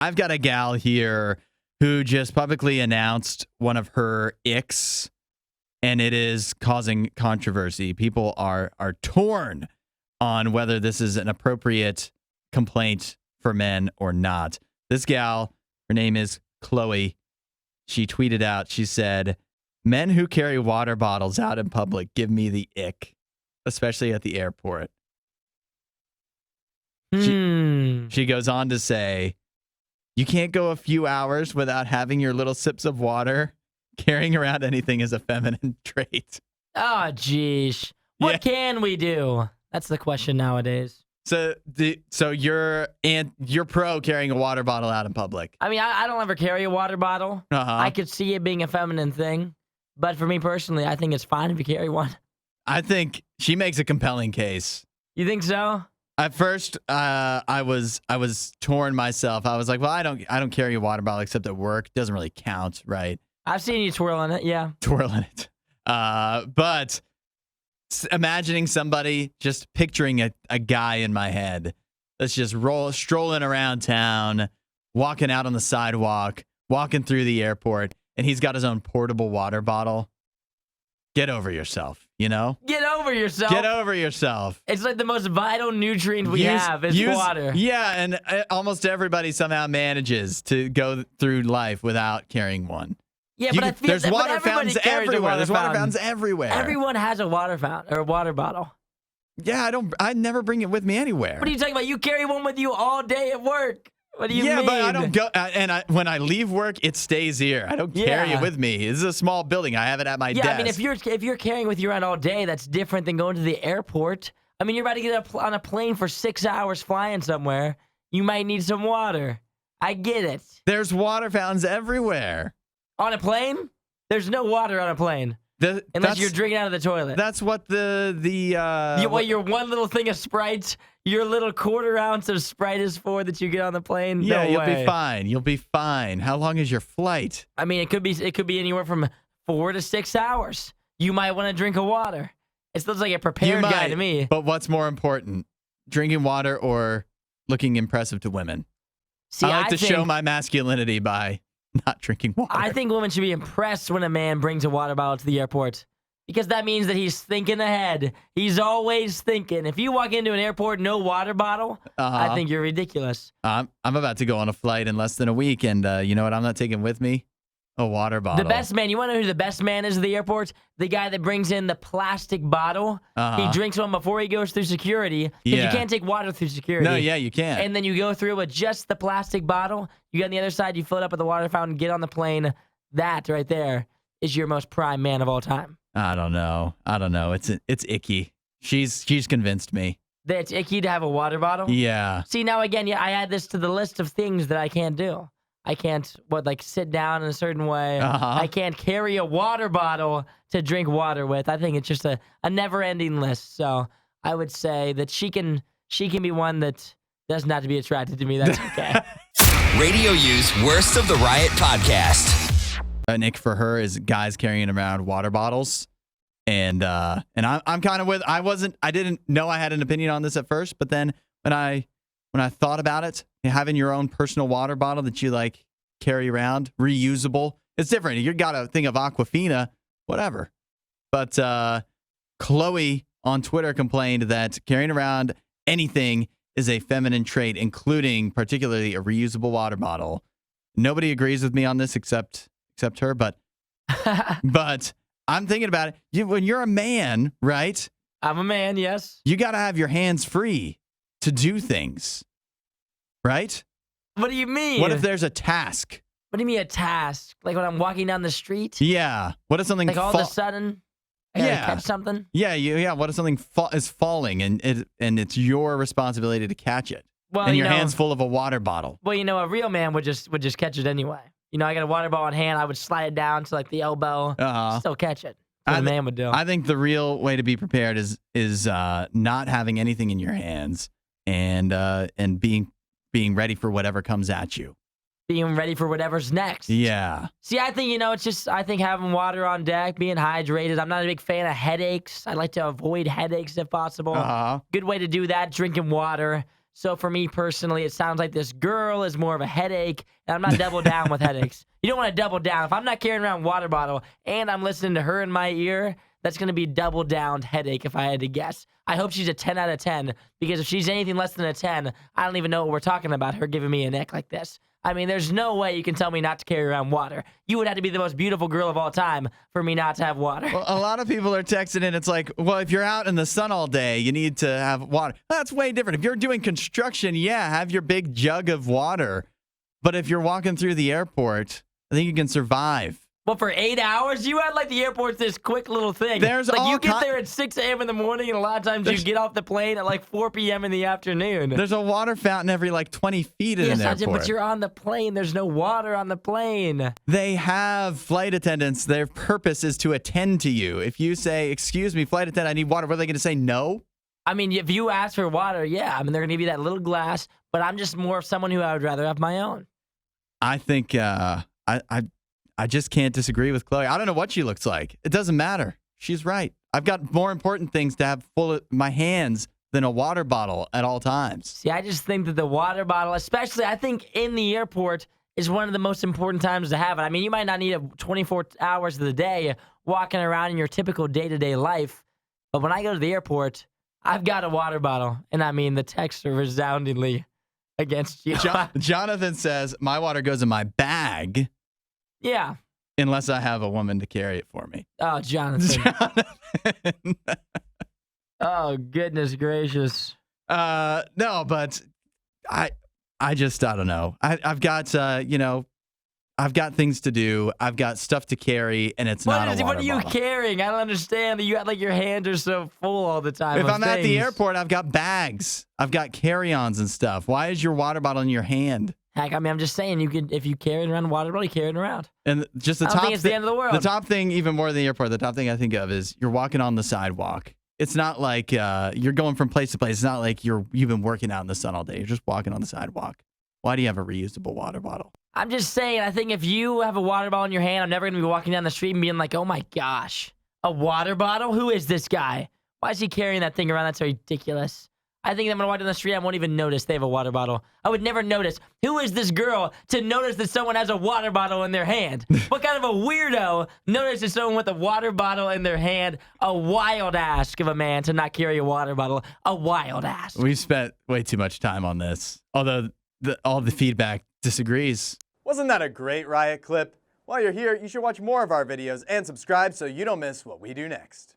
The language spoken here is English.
I've got a gal here who just publicly announced one of her icks, and it is causing controversy. People are torn on whether this is an appropriate complaint for men or not. This gal, her name is Chloe. She tweeted out, she said, "Men who carry water bottles out in public give me the ick, especially at the airport." She goes on to say, "You can't go a few hours without having your little sips of water. Carrying around anything is a feminine trait." Oh, geez. What can we do? That's the question nowadays. So you're pro carrying a water bottle out in public. I mean, I don't ever carry a water bottle. I could see it being a feminine thing. But for me personally, I think it's fine if you carry one. I think she makes a compelling case. You think so? At first, I was torn myself. I was like, well, I don't carry a water bottle except at work. Doesn't really count, right? I've seen you twirling it, yeah. Twirling it. But imagining somebody, just picturing a guy in my head that's just strolling around town, walking out on the sidewalk, walking through the airport, and he's got his own portable water bottle. Get over yourself, you know? Get over yourself. Get over yourself. It's like the most vital nutrient we have is water. Yeah, and almost everybody somehow manages to go through life without carrying one. Yeah, but I feel there's water everybody fountains everywhere. There's water fountains everywhere. Everyone has a water fountain or a water bottle. Yeah, I never bring it with me anywhere. What are you talking about? You carry one with you all day at work. What do you mean? Yeah, but I don't go. When I leave work, it stays here. I don't carry it with me. This is a small building. I have it at my desk. Yeah, I mean, if you're carrying with you around all day, that's different than going to the airport. I mean, you're about to get on a plane for 6 hours flying somewhere. You might need some water. I get it. There's water fountains everywhere. On a plane? There's no water on a plane. Unless you're drinking out of the toilet. That's what your one little thing of Sprite, your little quarter ounce of Sprite is for that you get on the plane. Yeah, no you'll way. be fine. You'll be fine. How long is your flight? I mean, it could be anywhere from 4 to 6 hours. You might want to drink a water. It looks like a prepared guy to me. But what's more important, drinking water or looking impressive to women? See, I like to show my masculinity by not drinking water. I think women should be impressed when a man brings a water bottle to the airport because that means that he's thinking ahead. He's always thinking. If you walk into an airport, no water bottle, I think you're ridiculous. I'm about to go on a flight in less than a week, and you know what I'm not taking with me? A water bottle. The best man. You want to know who the best man is at the airport? The guy that brings in the plastic bottle. He drinks one before he goes through security. Because you can't take water through security. No, yeah, you can. And then you go through with just the plastic bottle. You get on the other side, you fill it up at the water fountain, get on the plane. That right there is your most prime man of all time. I don't know. It's icky. She's convinced me. That it's icky to have a water bottle? Yeah. See, now again, I add this to the list of things that I can't do. I can't, sit down in a certain way. I can't carry a water bottle to drink water with. I think it's just a never-ending list. So I would say that she can be one that doesn't have to be attracted to me. That's okay. Radio U's Worst of the Riot podcast. Nick, for her, is guys carrying around water bottles. And I'm kind of with, I didn't know I had an opinion on this at first, but then when I thought about it, having your own personal water bottle that you carry around, reusable, it's different. You got to think of Aquafina, whatever. But Chloe on Twitter complained that carrying around anything is a feminine trait, including particularly a reusable water bottle. Nobody agrees with me on this except her, but I'm thinking about it. When you're a man, right? I'm a man, yes. You got to have your hands free to do things. Right? What do you mean? What if there's a task? What do you mean a task? Like when I'm walking down the street? Yeah. What if something all of a sudden I gotta catch something? Yeah. What if something is falling and it's your responsibility to catch it? Well, and your hand's full of a water bottle. Well, a real man would just catch it anyway. I got a water bottle in hand. I would slide it down to the elbow. Still catch it. That's what a man would do. I think the real way to be prepared is not having anything in your hands and being ready for whatever comes at you. Being ready for whatever's next. Yeah. See, I think, I think having water on deck, being hydrated. I'm not a big fan of headaches. I like to avoid headaches if possible. Good way to do that, drinking water. So for me personally, it sounds like this girl is more of a headache, and I'm not double down with headaches. You don't want to double down. If I'm not carrying around a water bottle and I'm listening to her in my ear, that's going to be double down headache if I had to guess. I hope she's a 10 out of 10, because if she's anything less than a 10, I don't even know what we're talking about, her giving me a neck like this. I mean, there's no way you can tell me not to carry around water. You would have to be the most beautiful girl of all time for me not to have water. Well, a lot of people are texting in. It's like, well, if you're out in the sun all day, you need to have water. That's way different. If you're doing construction, yeah, have your big jug of water. But if you're walking through the airport, I think you can survive. Well, for 8 hours? You act like the airport's this quick little thing. There's like all you get there at 6 a.m. in the morning, and a lot of times you get off the plane at like 4 p.m. in the afternoon. There's a water fountain every like 20 feet in an airport. But you're on the plane. There's no water on the plane. They have flight attendants. Their purpose is to attend to you. If you say, excuse me, flight attendant, I need water, what are they going to say? No? I mean, if you ask for water, yeah. I mean, they're going to give you that little glass, but I'm just more of someone who I would rather have my own. I think I just can't disagree with Chloe. I don't know what she looks like. It doesn't matter. She's right. I've got more important things to have full of my hands than a water bottle at all times. See, I just think that the water bottle, especially I think in the airport, is one of the most important times to have it. I mean, you might not need it 24 hours of the day walking around in your typical day-to-day life, but when I go to the airport, I've got a water bottle, and I mean, the texts are resoundingly against you. Jonathan says, my water goes in my bag. Yeah. Unless I have a woman to carry it for me. Oh, Jonathan. Oh, goodness gracious. No, but I don't know. I've got, I've got things to do. I've got stuff to carry, and it's not a water What are you bottle. carrying? I don't understand. You got like your hands are so full all the time. If I'm at the airport, I've got bags. I've got carry-ons and stuff. Why is your water bottle in your hand? Heck, I mean, I'm just saying, if you carry it around a water bottle, you carry it around. And just I don't think it's the end of the world. The top thing, even more than the airport, the top thing I think of is you're walking on the sidewalk. It's not like you're going from place to place. It's not like you've been working out in the sun all day. You're just walking on the sidewalk. Why do you have a reusable water bottle? I'm just saying, I think if you have a water bottle in your hand, I'm never going to be walking down the street and being like, oh my gosh, a water bottle? Who is this guy? Why is he carrying that thing around? That's ridiculous. I think I'm going to walk down the street, I won't even notice they have a water bottle. I would never notice. Who is this girl to notice that someone has a water bottle in their hand? What kind of a weirdo notices someone with a water bottle in their hand? A wild ask of a man to not carry a water bottle. A wild ask. We've spent way too much time on this, although all the feedback disagrees. Wasn't that a great Riot clip? While you're here, you should watch more of our videos and subscribe so you don't miss what we do next.